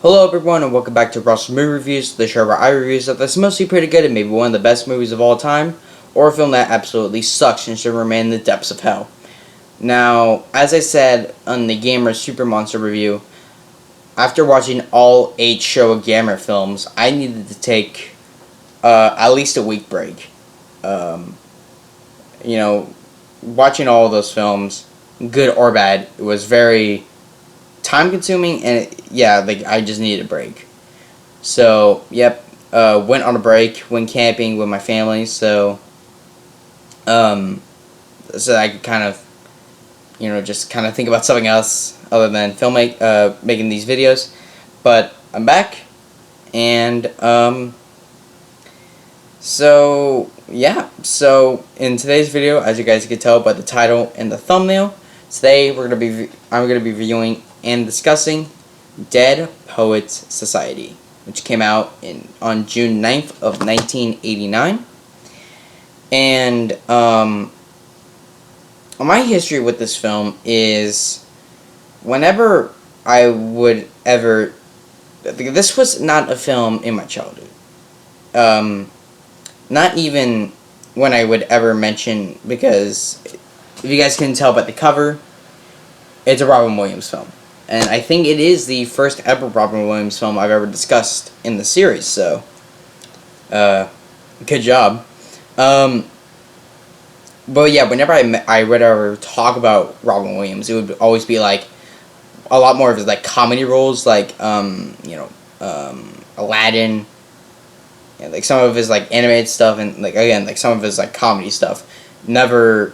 Hello everyone and welcome back to Russell Movie Reviews, the show where I review stuff that's mostly pretty good and maybe one of the best movies of all time, or a film that absolutely sucks and should remain in the depths of hell. Now, as I said on the Gamer Super Monster review, after watching all 8 Showa Gamer films, I needed to take at least a week break. Watching all of those films, good or bad, it was very time consuming, and I just needed a break. So went on a break, went camping with my family, so I could kind of just kind of think about something else other than making these videos. But I'm back, and so in today's video, as you guys can tell by the title and the thumbnail, today I'm gonna be reviewing and discussing Dead Poets Society, which came out on June 9th of 1989. And my history with this film is whenever I would ever... This was not a film in my childhood. Not even when I would ever mention, because if you guys can tell by the cover, it's a Robin Williams film. And I think it is the first ever Robin Williams film I've ever discussed in the series, so good job. But yeah, whenever I would ever talk about Robin Williams, it would always be like a lot more of his like comedy roles, like Aladdin, and like some of his like animated stuff, and like some of his like comedy stuff. Never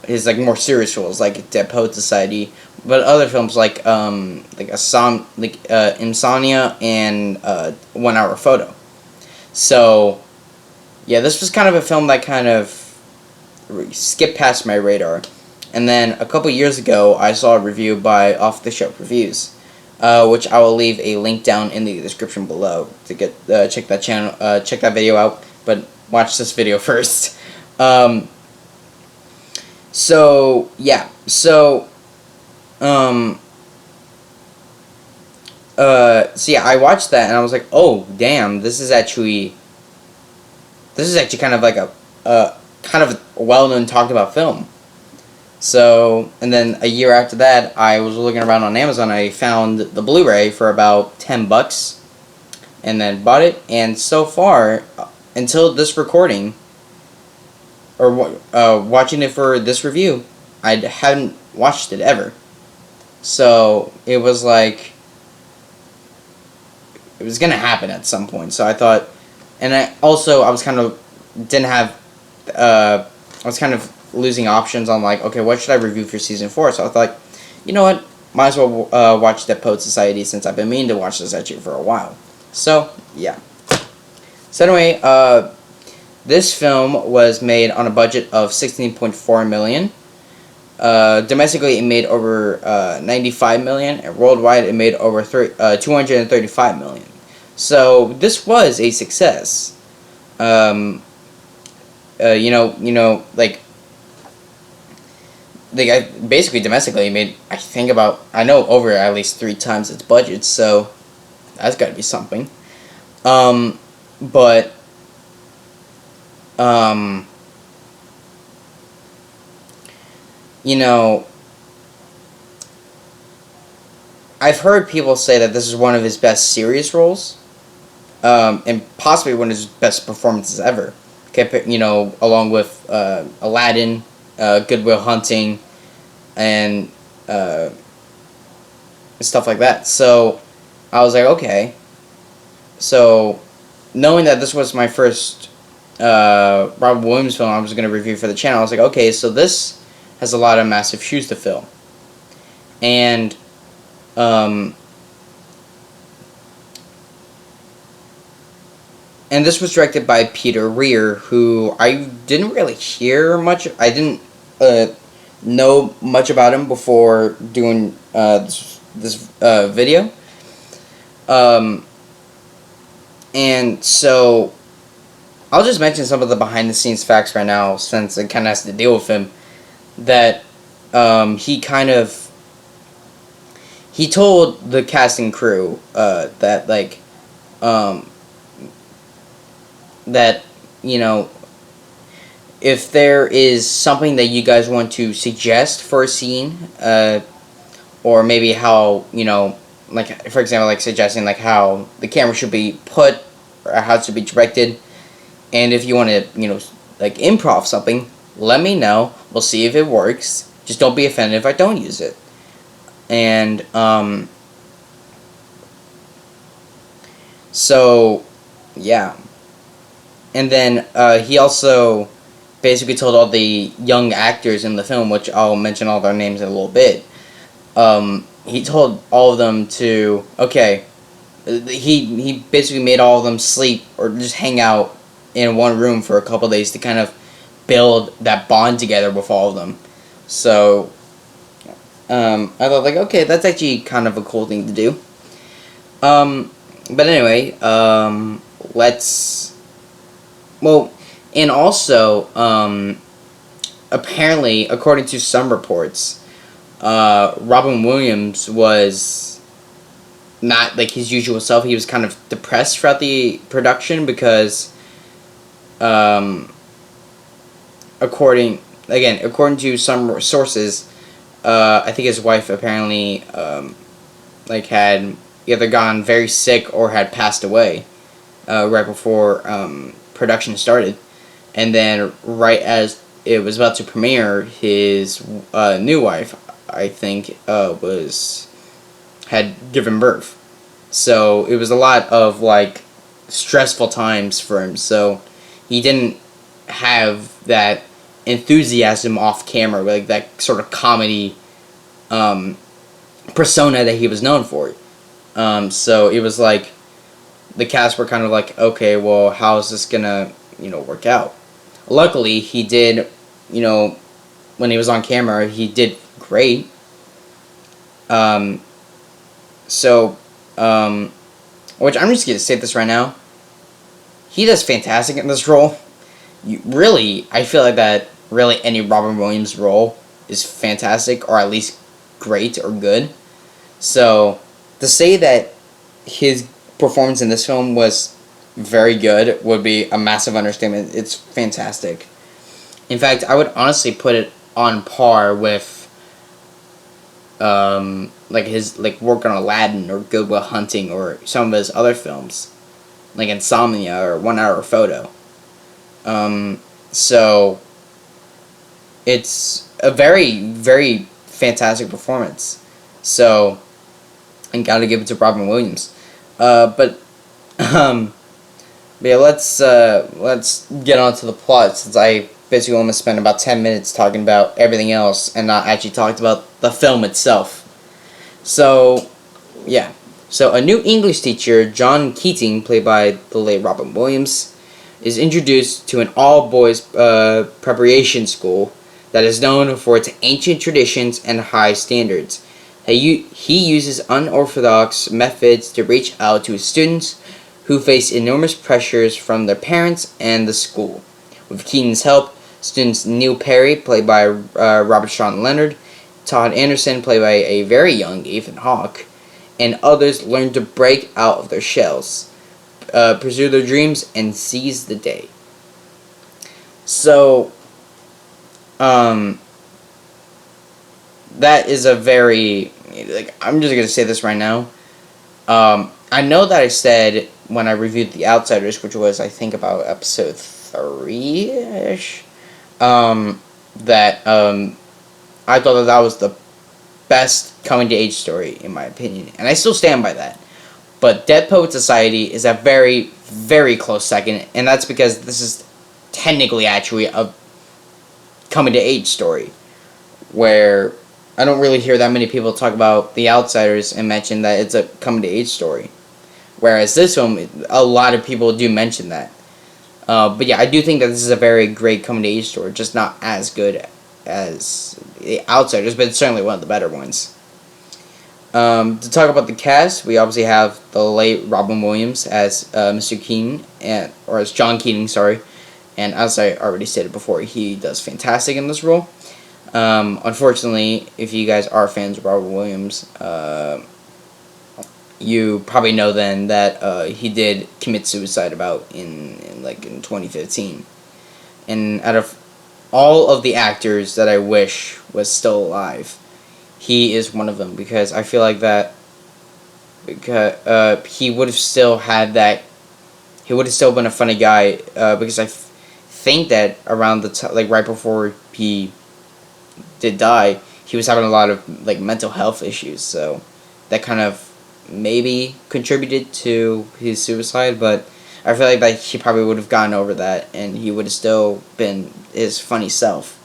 his like more serious roles like Dead Poets Society, but other films like Insomnia and 1 Hour Photo. So yeah, this was kind of a film that kind of skipped past my radar. And then a couple years ago, I saw a review by Off the Shelf Reviews, which I will leave a link down in the description below to get check that video out. But watch this video first. I watched that and I was like, oh damn, this is actually kind of like a kind of well-known, talked about film. So, and then a year after that, I was looking around on Amazon. I found the Blu-ray for about $10, and then bought it. And so far, until this recording, or watching it for this review, I hadn't watched it ever. So it was like it was gonna happen at some point. So I thought, and I was kind of losing options on like, okay, what should I review for season 4? So I thought, you know what, might as well watch Dead Poets Society, since I've been meaning to watch this actually for a while. So yeah. So anyway, this film was made on a budget of $16.4 million. Domestically, it made over $95 million, and worldwide, it made over $235 million. So this was a success. Basically domestically, it made, I know over at least 3 times its budget. So that's got to be something. I've heard people say that this is one of his best serious roles, and possibly one of his best performances ever. Along with Aladdin, Good Will Hunting, and stuff like that. So I was like, okay. So knowing that this was my first Robin Williams film I was going to review for the channel, I was like, okay, so this has a lot of massive shoes to fill. And this was directed by Peter Weir, who I didn't really hear much. I didn't know much about him before doing this video. And so I'll just mention some of the behind-the-scenes facts right now, since it kind of has to deal with him. That he kind of he told the casting crew that um, that you know if there is something that you guys want to suggest for a scene, or maybe how like for example, like suggesting like how the camera should be put or how it should be directed, and if you want to like improv something, let me know. We'll see if it works. Just don't be offended if I don't use it. And so yeah, and then he also basically told all the young actors in the film, which I'll mention all their names in a little bit. He told all of them to he basically made all of them sleep or just hang out in one room for a couple days to kind of build that bond together with all of them. So I thought like, okay, that's actually kind of a cool thing to do. But anyway, let's well, and also apparently, according to some reports, Robin Williams was not like his usual self. He was kind of depressed throughout the production because, according to some sources, I think his wife apparently had either gone very sick or had passed away right before production started, and then right as it was about to premiere, his new wife, I think, had given birth. So it was a lot of like stressful times for him. So he didn't have that enthusiasm off camera, like that sort of comedy persona that he was known for. So it was like the cast were kind of like, okay, well, how is this gonna work out? Luckily, he did, when he was on camera, he did great. So, which I'm just gonna say this right now. He does fantastic in this role. I feel like that really any Robin Williams role is fantastic, or at least great or good. So, to say that his performance in this film was very good would be a massive understatement. It's fantastic. In fact, I would honestly put it on par with like his work on Aladdin or Good Will Hunting or some of his other films, like Insomnia or 1 Hour Photo. So it's a very, very fantastic performance. So, and gotta give it to Robin Williams. But yeah, let's get on to the plot, since I basically almost spent about 10 minutes talking about everything else and not actually talked about the film itself. So, yeah. So, a new English teacher, John Keating, played by the late Robin Williams, is introduced to an all-boys preparation school that is known for its ancient traditions and high standards. He uses unorthodox methods to reach out to his students who face enormous pressures from their parents and the school. With Keating's help, students Neil Perry, played by Robert Sean Leonard, Todd Anderson, played by a very young Ethan Hawke, and others learn to break out of their shells, pursue their dreams, and seize the day. So, that is a very, I'm just going to say this right now. I know that I said when I reviewed The Outsiders, which was, I think, about episode 3-ish, that I thought that was the best coming-to-age story, in my opinion. And I still stand by that. But Dead Poet Society is a very, very close second, and that's because this is technically actually a coming-to-age story, where I don't really hear that many people talk about The Outsiders and mention that it's a coming-to-age story. Whereas this film, a lot of people do mention that. But yeah, I do think that this is a very great coming-to-age story, just not as good as The Outsiders, but it's certainly one of the better ones. To talk about the cast, we obviously have the late Robin Williams as Mr. Keating, or as John Keating, sorry. And as I already stated before, he does fantastic in this role. Unfortunately, if you guys are fans of Robert Williams, you probably know then that he did commit suicide about in 2015. And out of all of the actors that I wish was still alive, he is one of them, because I feel like that because he would have still had that he would have still been a funny guy, because think that around like right before he did die, he was having a lot of like mental health issues, so that kind of maybe contributed to his suicide. But I feel like that he probably would have gotten over that, and he would have still been his funny self,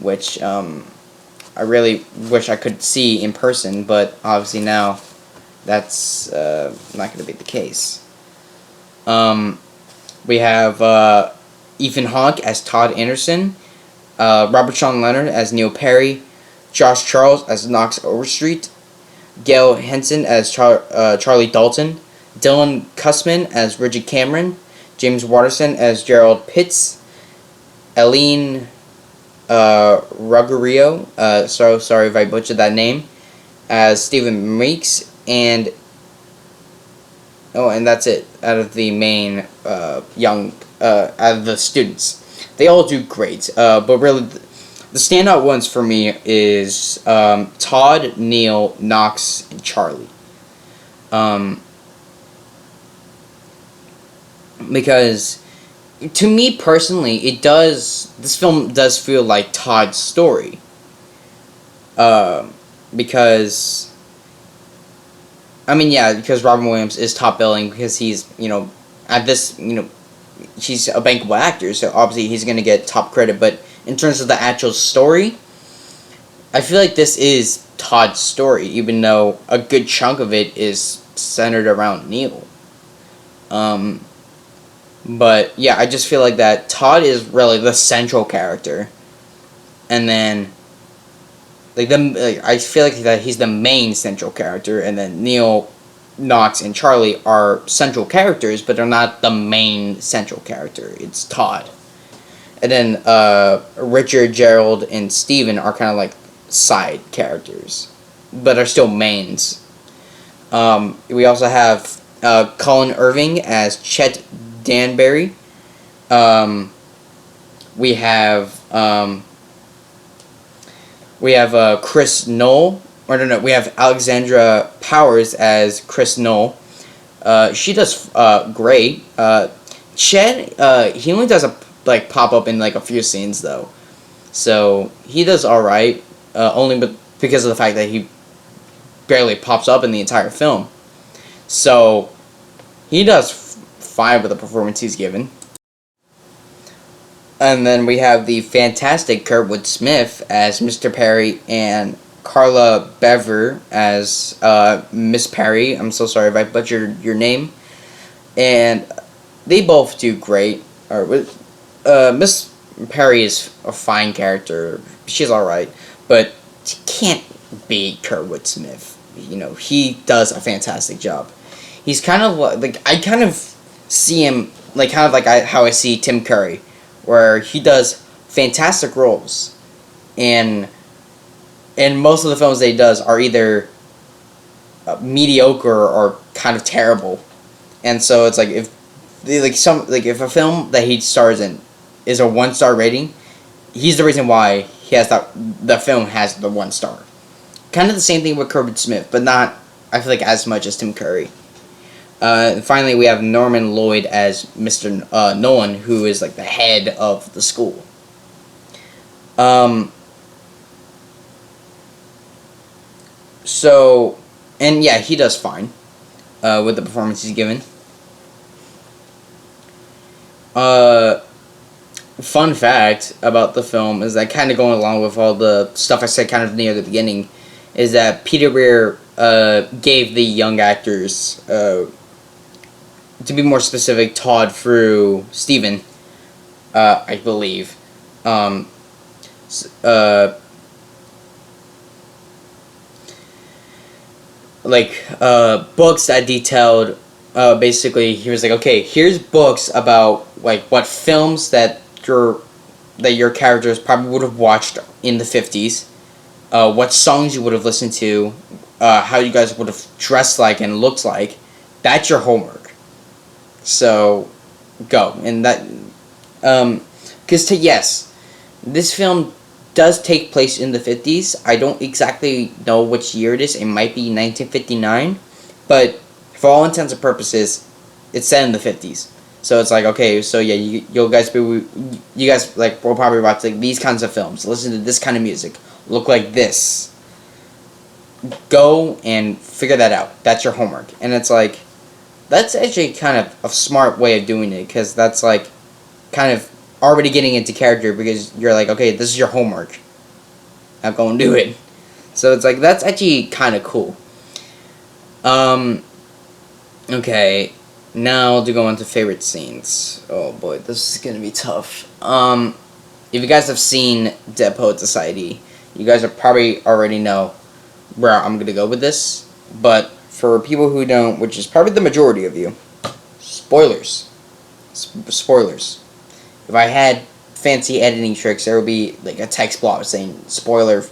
which I really wish I could see in person, but obviously now that's not going to be the case. We have Ethan Hawke as Todd Anderson, Robert Sean Leonard as Neil Perry, Josh Charles as Knox Overstreet, Gail Henson as Charlie Dalton, Dylan Cussman as Richard Cameron, James Watterson as Gerald Pitts, Eileen Ruggiero, so sorry if I butchered that name, as Stephen Meeks, and that's it out of the main out of the students. They all do great, but really the standout ones for me is Todd, Neil, Knox, and Charlie. Because to me personally, this film does feel like Todd's story. Because because Robin Williams is top billing, because he's, at this, he's a bankable actor, so obviously he's going to get top credit. But in terms of the actual story, I feel like this is Todd's story, even though a good chunk of it is centered around Neil. But yeah, I just feel like that Todd is really the central character, and then I feel like that he's the main central character, and then Neil, Knox, and Charlie are central characters, but they're not the main central character. It's Todd. And then Richard, Gerald, and Steven are kind of like side characters, but are still mains. We also have Colin Irving as Chet Danbury. We have Chris Knoll. Or no, we have Alexandra Powers as Chris Knoll. She does great. Chet, he only does pop up in like a few scenes though, so he does all right. Only because of the fact that he barely pops up in the entire film, so he does fine with the performance he's given. And then we have the fantastic Kurtwood Smith as Mr. Perry, and Carla Bever as Miss Perry. I'm so sorry if I butchered your name. And they both do great. Miss Perry is a fine character. She's alright. But she can't beat Kurtwood Smith. He does a fantastic job. He's kind of like, I kind of see him like kind of like how I see Tim Curry, where he does fantastic roles, and most of the films that he does are either mediocre or kind of terrible. And so it's like if a film that he stars in is a 1-star rating, he's the reason why the film has the 1 star. Kind of the same thing with Kurtwood Smith, but not, I feel like, as much as Tim Curry. And finally, we have Norman Lloyd as Mr. Nolan, who is like the head of the school. So, and yeah, he does fine with the performance he's given. Fun fact about the film is that, kind of going along with all the stuff I said kind of near the beginning, is that Peter Weir gave the young actors, to be more specific, Todd through Steven, I believe, books that detailed, basically, he was like, okay, here's books about like what films that you're that your characters probably would have watched in the 50s, what songs you would have listened to, how you guys would have dressed like and looked like. That's your homework. So, go. And that, because yes, this film does take place in the 50s. I don't exactly know which year it is. It might be 1959, but for all intents and purposes, it's set in the 50s. So it's like, okay, so yeah, you guys like will probably watch like these kinds of films, listen to this kind of music, look like this. Go and figure that out. That's your homework. And it's like, that's actually kind of a smart way of doing it, because that's like kind of already getting into character, because you're like, okay, this is your homework. Now go and do it. So it's like, that's actually kind of cool. Okay, now to go into favorite scenes. Oh boy, this is gonna be tough. If you guys have seen Dead Poet Society, you guys are probably already know where I'm gonna go with this. But for people who don't, which is probably the majority of you, spoilers. Spoilers. If I had fancy editing tricks, there would be like a text block saying spoiler.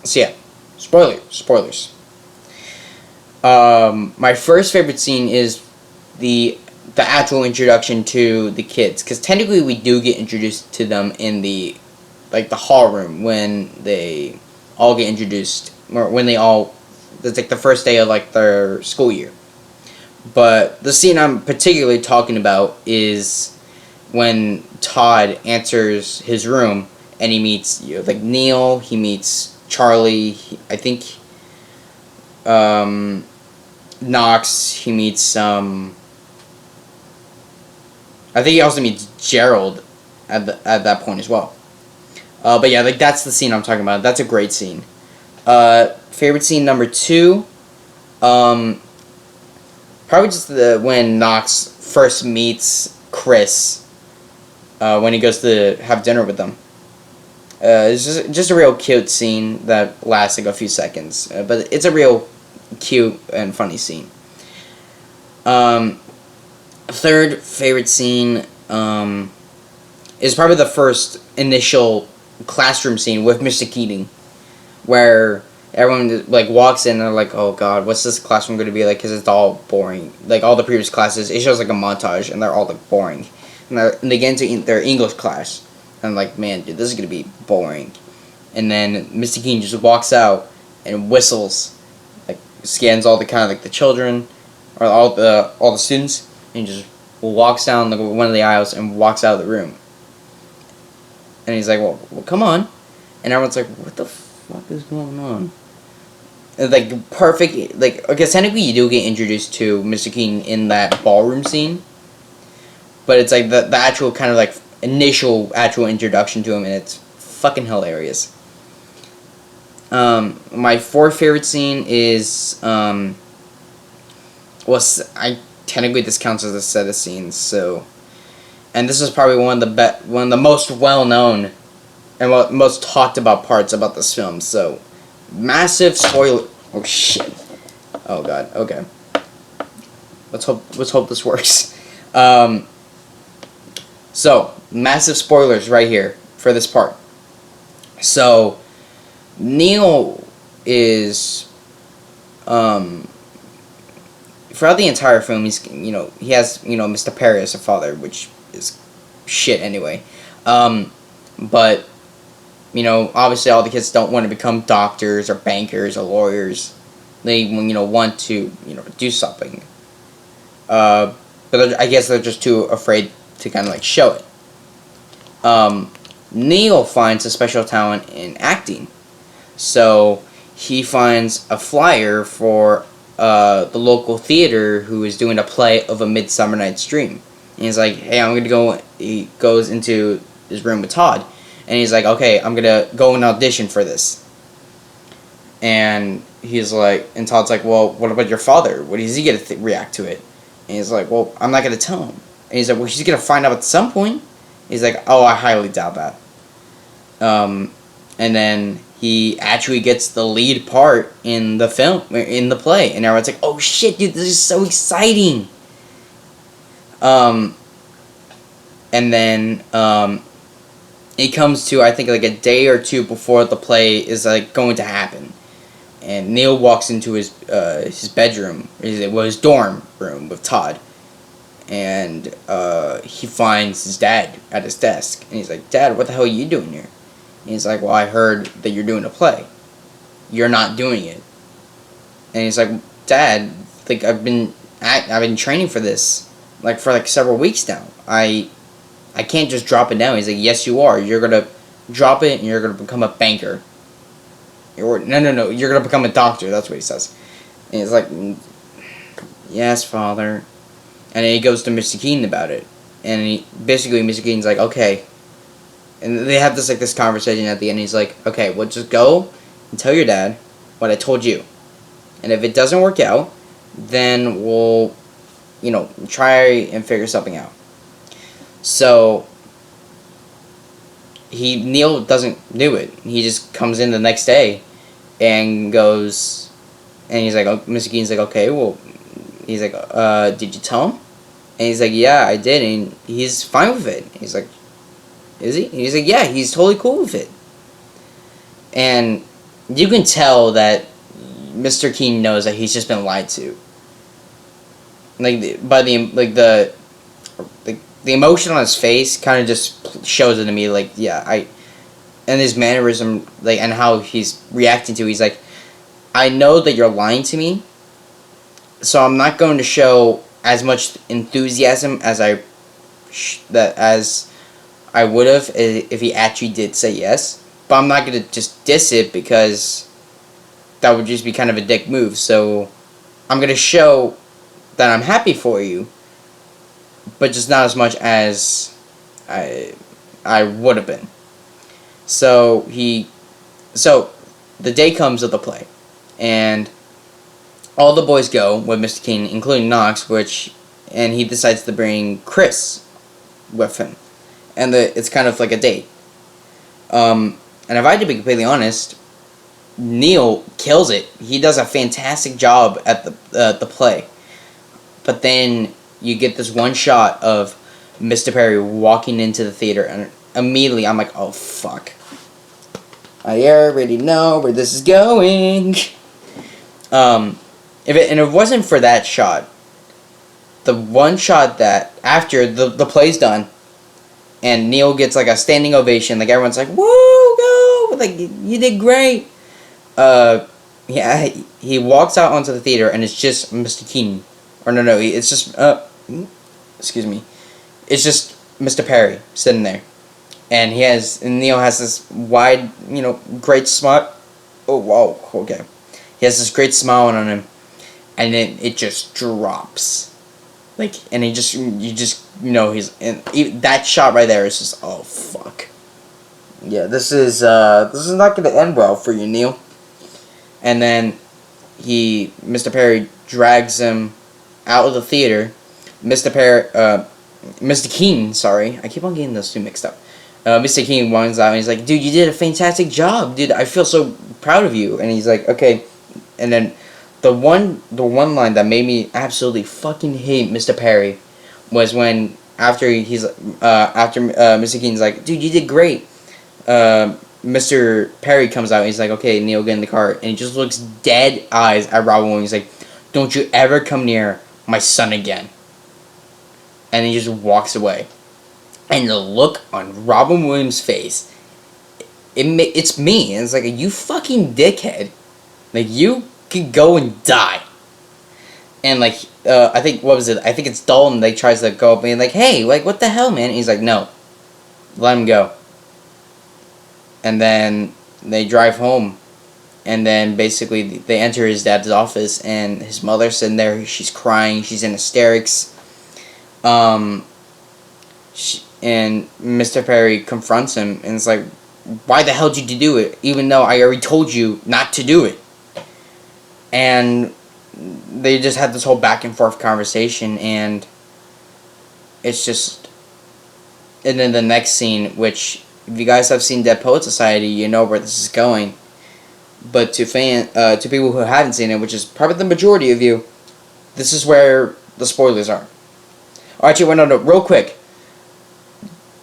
So yeah, spoilers. My first favorite scene is the actual introduction to the kids, because technically we do get introduced to them in the hall room when they all get introduced, or when they all, it's like the first day of like their school year. But the scene I'm particularly talking about is when Todd enters his room and he meets like Neil, he meets Charlie, I think Knox, he meets I think he also meets Gerald at that point as well. But yeah, like that's the scene I'm talking about. That's a great scene. Favorite scene number 2, probably just when Knox first meets Chris, when he goes to have dinner with them. It's just a real cute scene that lasts like a few seconds, but it's a real cute and funny scene. Third favorite scene is probably the first initial classroom scene with Mr. Keating, where everyone like walks in and they're like, oh god, what's this classroom going to be like, because it's all boring. Like all the previous classes, it shows like a montage and they're all like boring, and they get into their English class and I'm like, man, dude, this is going to be boring. And then Mr. Keating just walks out and whistles, like scans all the kind of like the children or all the students, and he just walks down one of the aisles and walks out of the room. And he's like, well, come on. And everyone's like, what the fuck is going on? And like, perfect, like, okay, technically you do get introduced to Mr. Keating in that ballroom scene, but it's like the actual kind of like initial actual introduction to him, and it's fucking hilarious. My fourth favorite scene is, well, technically this counts as a set of scenes, so, and this is probably one of the most well-known and most talked about parts about this film, so, massive spoiler, oh shit, oh god, okay, let's hope this works. So, massive spoilers right here for this part. So, Neil is, throughout the entire film, he has, Mr. Perry as a father, which is shit anyway. But, obviously all the kids don't want to become doctors or bankers or lawyers. They, want to, do something. But I guess they're just too afraid to kind of like show it. Neil finds a special talent in acting. So he finds a flyer for the local theater who is doing a play of A Midsummer Night's Dream. And he's like, hey, I'm going to go. He goes into his room with Todd. And he's like, okay, I'm going to go and audition for this. And he's like, and Todd's like, well, what about your father? What is he going to react to it? And he's like, well, I'm not going to tell him. And he's like, well, he's going to find out at some point. He's like, oh, I highly doubt that. And then he actually gets the lead part in the film, in the play, and everyone's like, "Oh shit, dude, this is so exciting!" Um, and then it comes to, I think, like a day or two before the play is like going to happen, and Neil walks into his bedroom, his dorm room with Todd, and he finds his dad at his desk, and he's like, "Dad, what the hell are you doing here?" And he's like, "Well, I heard that you're doing a play. You're not doing it." And he's like, "Dad, like I've been training for this, like for like several weeks now. I can't just drop it now." He's like, "Yes, you are. You're gonna drop it, and you're gonna become a banker. Or no, you're gonna become a doctor." That's what he says. And he's like, "Yes, father." And then he goes to Mr. Keaton about it, and basically Mr. Keaton's like, "Okay." And they have this conversation at the end. He's like, "Okay, well, just go and tell your dad what I told you, and if it doesn't work out, then we'll, try and figure something out." So Neil doesn't do it. He just comes in the next day and goes, and he's like, Mr. Keaton's like, "Okay, well," he's like, "Did you tell him?" And he's like, "Yeah, I did," and he's fine with it. He's like, "Is he?" And he's like, "Yeah, he's totally cool with it." And you can tell that Mr. Keaton knows that he's just been lied to. Like by the emotion on his face kind of just shows it to me. Like, yeah, and his mannerism, like, and how he's reacting to it, he's like, "I know that you're lying to me, so I'm not going to show as much enthusiasm as I would have if he actually did say yes. But I'm not going to just diss it because that would just be kind of a dick move. So I'm going to show that I'm happy for you, but just not as much as I would have been." So the day comes of the play, and all the boys go with Mr. Keaton, including Knox, and he decides to bring Chris with him, and it's kind of like a date. And if I had to be completely honest, Neil kills it. He does a fantastic job at the play, but then you get this one shot of Mr. Perry walking into the theater, and immediately I'm like, "Oh fuck, I already know where this is going." If it wasn't for that shot, the one shot that after the play's done, and Neil gets like a standing ovation, like everyone's like, "Woo, go! Like you did great." Yeah, he walks out onto the theater, and it's just Mr. Keaton, or no, it's just excuse me, it's just Mr. Perry sitting there, and Neil has this wide, great smile. Oh wow, okay. He has this great smile on him, and then it just drops, like, and you just he's, and that shot right there is just, oh fuck. Yeah, this is not gonna end well for you, Neil. And then Mr. Perry drags him out of the theater. Mr. Keaton, sorry, I keep on getting those two mixed up. Mr. Keaton runs out and he's like, "Dude, you did a fantastic job, dude. I feel so proud of you." And he's like, "Okay." And then the one line that made me absolutely fucking hate Mr. Perry was when after Mr. Keaton's like, "Dude, you did great." Mr. Perry comes out and he's like, "Okay, Neil, get in the car," and he just looks dead eyes at Robin Williams. He's like, "Don't you ever come near my son again." And he just walks away. And the look on Robin Williams' face, it's me. And it's like, you fucking dickhead. Like, you could go and die. And, like, I think, what was it? I think it's Dalton, like, tries to go up and be like, "Hey, like, what the hell, man?" And he's like, "No. Let him go." And then they drive home. And then, basically, they enter his dad's office. And his mother's sitting there. She's crying. She's in hysterics. And Mr. Perry confronts him. And it's like, "Why the hell did you do it? Even though I already told you not to do it." And they just had this whole back and forth conversation, and it's just, and then the next scene, which if you guys have seen Dead Poet Society, you know where this is going. But to people who haven't seen it, which is probably the majority of you, this is where the spoilers are. Oh, actually, no, real quick.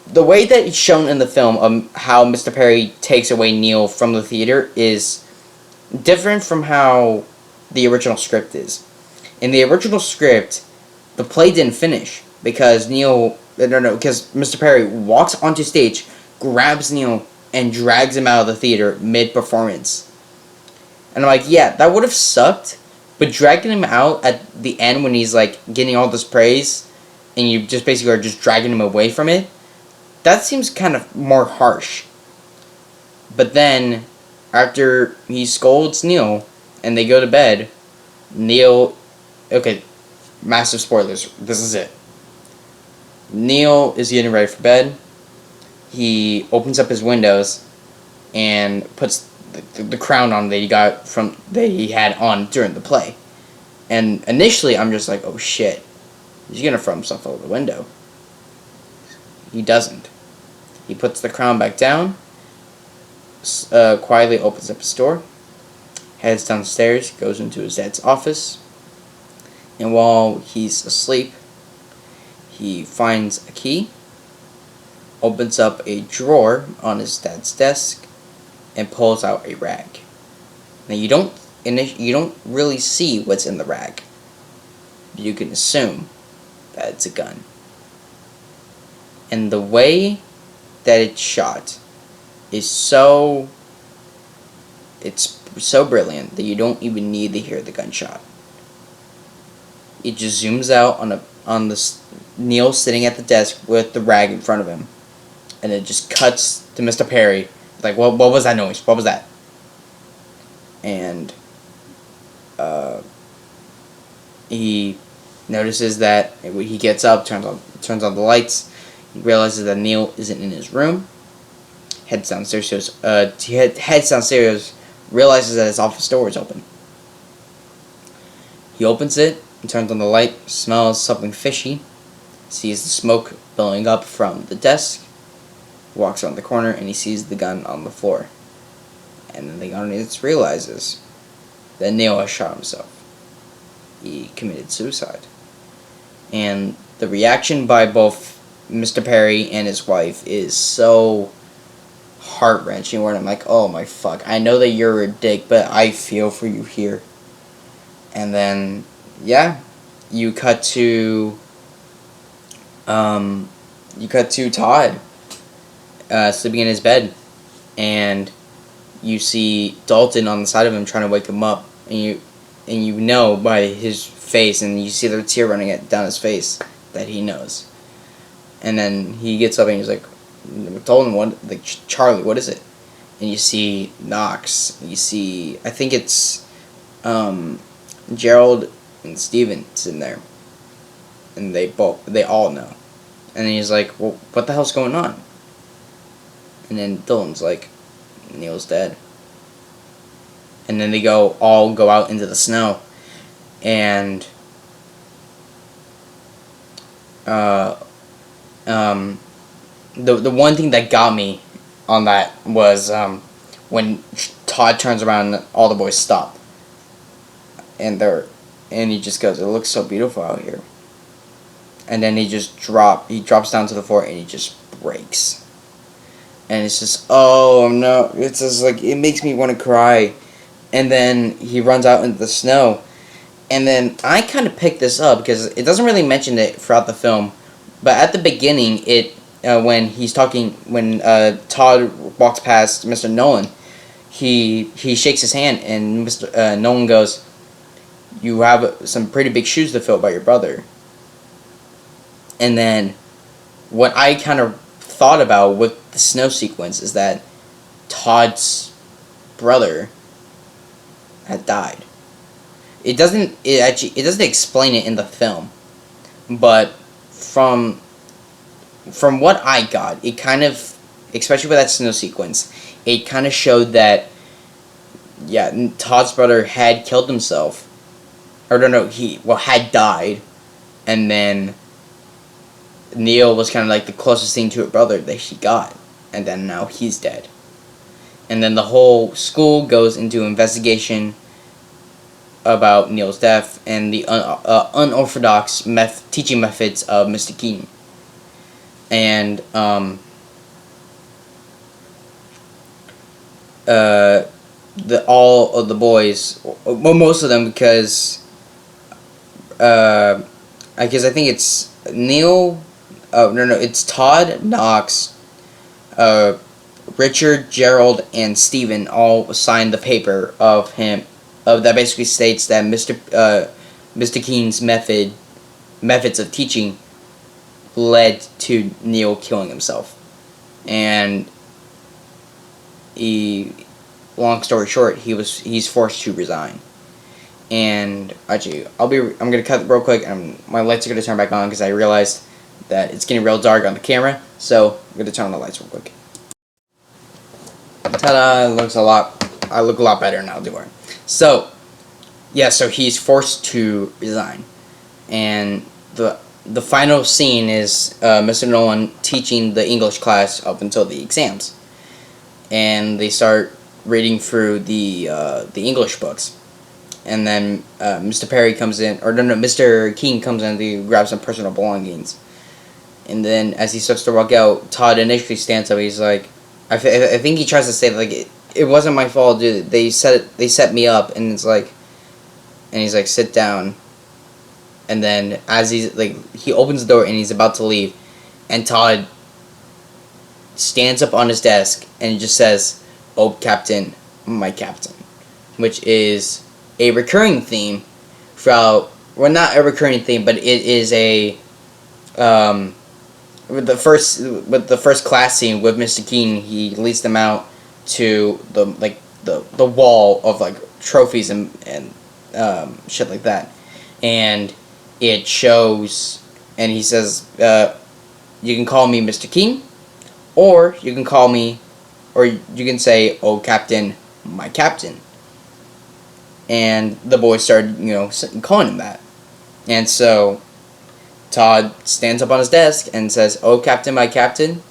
The way that it's shown in the film, how Mr. Perry takes away Neil from the theater is different from how the original script is. In the original script, the play didn't finish because because Mr. Perry walks onto stage, grabs Neil, and drags him out of the theater mid-performance. And I'm like, yeah, that would have sucked, but dragging him out at the end when he's like getting all this praise, and you just basically are just dragging him away from it, that seems kind of more harsh. But then, after he scolds Neil, and they go to bed, Neil... Okay, massive spoilers. This is it. Neil is getting ready for bed. He opens up his windows and puts the crown on that he had on during the play. And initially, I'm just like, oh shit, he's gonna throw himself out the window. He doesn't. He puts the crown back down, quietly opens up his door, heads downstairs, goes into his dad's office, and while he's asleep, he finds a key, opens up a drawer on his dad's desk, and pulls out a rag. Now you don't really see what's in the rag. You can assume that it's a gun. And the way that it's shot is so brilliant that you don't even need to hear the gunshot. It just zooms out on this Neil sitting at the desk with the rag in front of him, and it just cuts to Mr. Perry. Like, what was that noise? What was that? And he notices that he gets up, turns on the lights. He realizes that Neil isn't in his room. Heads downstairs. Heads downstairs. Realizes that his office door is open. He opens it and turns on the light. Smells something fishy. Sees the smoke billowing up from the desk. Walks around the corner and he sees the gun on the floor. And then the audience realizes that Neil has shot himself. He committed suicide. And the reaction by both Mr. Perry and his wife is so heart-wrenching, where I'm like, oh my fuck, I know that you're a dick, but I feel for you here. And then, yeah, you cut to Todd sleeping in his bed, and you see Dalton on the side of him trying to wake him up, and you know by his face, and you see the tear running down his face that he knows. And then he gets up and he's like, Dalton, what? Like, Charlie, what is it? And you see Knox. You see, I think it's Gerald and Steven sitting there, and they all know. And then he's like, well, what the hell's going on? And then Dylan's like, Neil's dead. And then they all go out into the snow, and the one thing that got me on that was when Todd turns around and all the boys stop, and he just goes, it looks so beautiful out here. And then he drops down to the floor and he just breaks. And it's just, oh no, it's just like, it makes me want to cry. And then he runs out into the snow. And then I kind of picked this up because it doesn't really mention it throughout the film. But at the beginning, when Todd walks past Mr. Nolan, he shakes his hand and Mr. Nolan goes, you have some pretty big shoes to fill by your brother. And then what I kind of thought about with the snow sequence is that Todd's brother had died. It doesn't explain it in the film, but from what I got, it kind of, especially with that snow sequence, it kind of showed that, yeah, Todd's brother had killed himself, or no, had died, and then Neil was kind of like the closest thing to a brother that she got, and then now he's dead. and then the whole school goes into investigation about Neil's death and the unorthodox teaching methods of Mr. Keene. And all of the boys, well, most of them, because I think it's Neil. Oh no, it's Todd, Knox, Richard, Gerald, and Steven all signed the paper of him, that basically states that Mr. Keene's methods of teaching led to Neil killing himself, and long story short, he's forced to resign. And actually, I'm gonna cut real quick, and my lights are gonna turn back on because I realized that it's getting real dark on the camera. So I'm gonna turn on the lights real quick. Ta-da! I look a lot better now, do I? So yeah, so he's forced to resign, and the final scene is Mr. Nolan teaching the English class up until the exams, and they start reading through the English books, and then Mr. Perry comes in, or no, Mr. Keene comes in to grab some personal belongings, and then as he starts to walk out, Todd initially stands up. He's like, I think he tries to say like it wasn't my fault, dude. They set me up, and it's like, and he's like, sit down, and then as he's like, he opens the door and he's about to leave, and Todd stands up on his desk and just says, "Oh, Captain, my Captain," which is a recurring theme throughout. Well, not a recurring theme, but it is a with the first class scene with Mr. Keene. He leads them out to the wall of like trophies and shit like that, and it shows, and he says, "You can call me Mr. Keene, or you can call me, or you can say, oh, Captain, my Captain." And the boys started, calling him that. And so Todd stands up on his desk and says, "Oh, Captain, my Captain."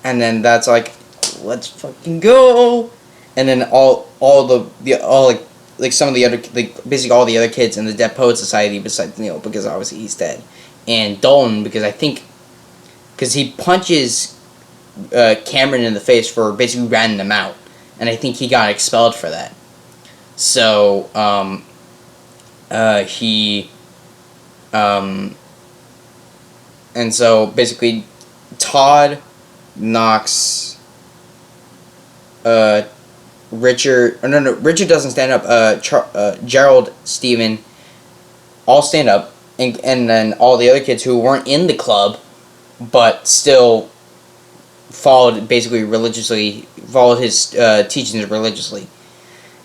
And then that's like, let's fucking go. And then all some of the other, basically all the other kids in the Dead Poet Society besides Neil, because obviously he's dead, and Dalton, because he punches Cameron in the face for basically ratting him out, and I think he got expelled for that. So and so basically Todd, Knox, Richard, Richard doesn't stand up, Gerald, Steven, all stand up, and then all the other kids who weren't in the club but still followed his teachings religiously.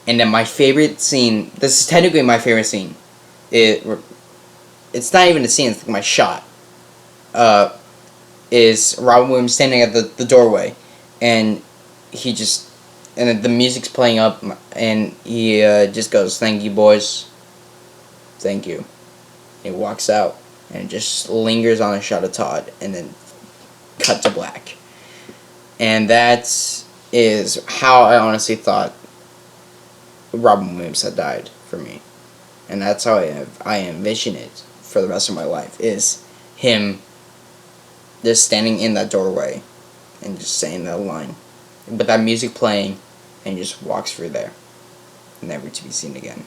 And then my favorite scene, this is technically my favorite scene, it's not even a scene, it's like my shot, is Robin Williams standing at the doorway, and then the music's playing up, and he just goes, "Thank you, boys. Thank you." And he walks out, and just lingers on a shot of Todd, and then cut to black. And that is how I honestly thought Robin Williams had died for me. And that's how I envision it for the rest of my life, is him just standing in that doorway and just saying that line, but that music playing, and just walks through there, never to be seen again.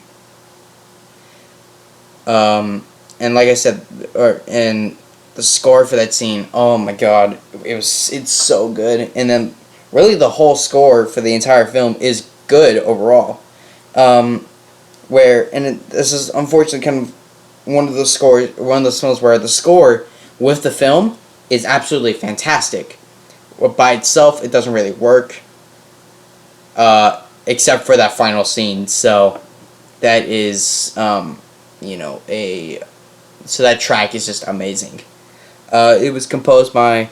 And like I said, and the score for that scene, oh my god, it's so good. And then really the whole score for the entire film is good overall. This is unfortunately kind of one of those films where the score with the film is absolutely fantastic, but by itself it doesn't really work, except for that final scene. So that is so that track is just amazing. It was composed by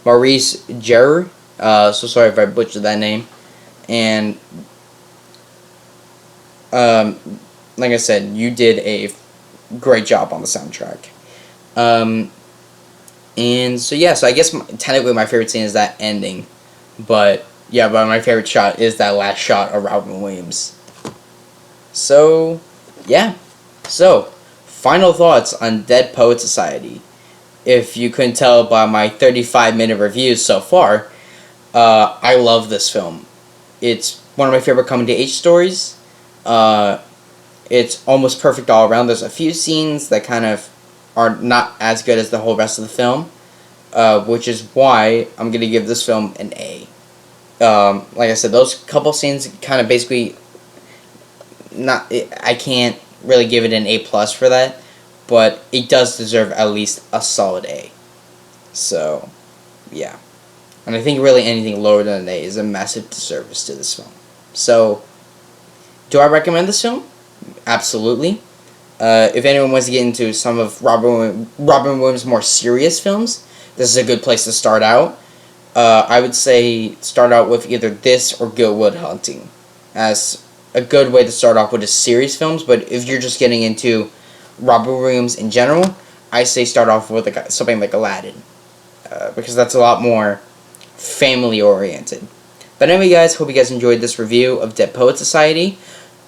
Maurice Jarre, so sorry if I butchered that name, and like I said, you did a great job on the soundtrack. And so yeah, so I guess technically my favorite scene is that ending, but yeah, but my favorite shot is that last shot of Robin Williams. So, yeah. So, final thoughts on Dead Poet Society. If you couldn't tell by my 35-minute reviews so far, I love this film. It's one of my favorite coming-to-age stories. It's almost perfect all around. There's a few scenes that kind of are not as good as the whole rest of the film, which is why I'm going to give this film an A. Like I said, those couple scenes kind of basically I can't really give it an A+ for that, but it does deserve at least a solid A. So, yeah. And I think really anything lower than an A is a massive disservice to this film. So, do I recommend this film? Absolutely. If anyone wants to get into some of Robin Williams' more serious films, this is a good place to start out. I would say start out with either this or Good Will Hunting as a good way to start off with his serious films. But if you're just getting into Robin Williams in general, I say start off with something like Aladdin, because that's a lot more family oriented. But anyway, guys, hope you guys enjoyed this review of Dead Poet Society.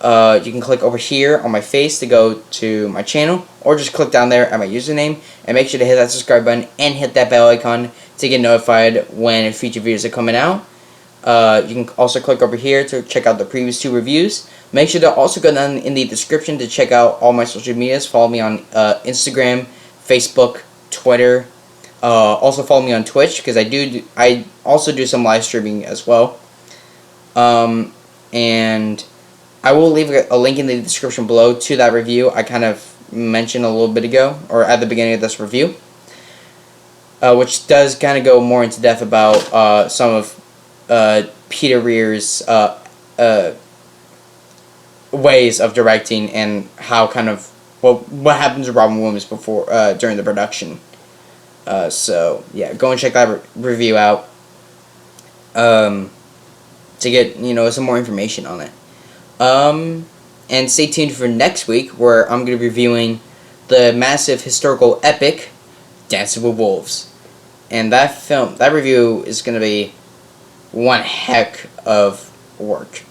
You can click over here on my face to go to my channel, or just click down there at my username, and make sure to hit that subscribe button and hit that bell icon to get notified when future videos are coming out. You can also click over here to check out the previous 2 reviews. Make sure to also go down in the description to check out all my social medias. Follow me on Instagram, Facebook, Twitter. Also follow me on Twitch, because I also do some live streaming as well. And I will leave a link in the description below to that review I kind of mentioned a little bit ago, or at the beginning of this review, which does kind of go more into depth about some of Peter Weir's ways of directing, and how kind of what happens to Robin Williams before during the production. So yeah, go and check that review out to get some more information on it. And stay tuned for next week, where I'm going to be reviewing the massive historical epic Dancing with Wolves. And that review is going to be one heck of work.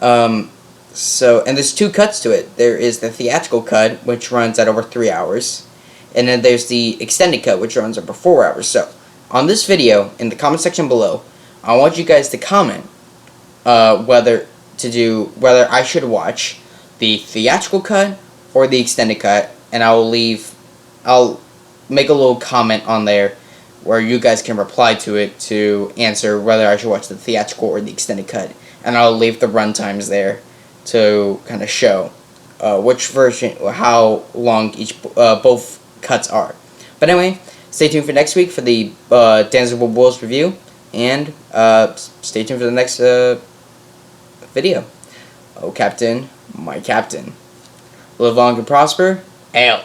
And there's 2 cuts to it. There is the theatrical cut, which runs at over 3 hours. And then there's the extended cut, which runs over 4 hours. So, on this video, in the comment section below, I want you guys to comment whether I should watch the theatrical cut or the extended cut, and I'll make a little comment on there where you guys can reply to it to answer whether I should watch the theatrical or the extended cut, and I'll leave the run times there to kind of show which version, how long both cuts are. But anyway, stay tuned for next week for the Dancing with Wolves review, and stay tuned for the next video. Oh, Captain, my Captain. Live long and prosper. Hail.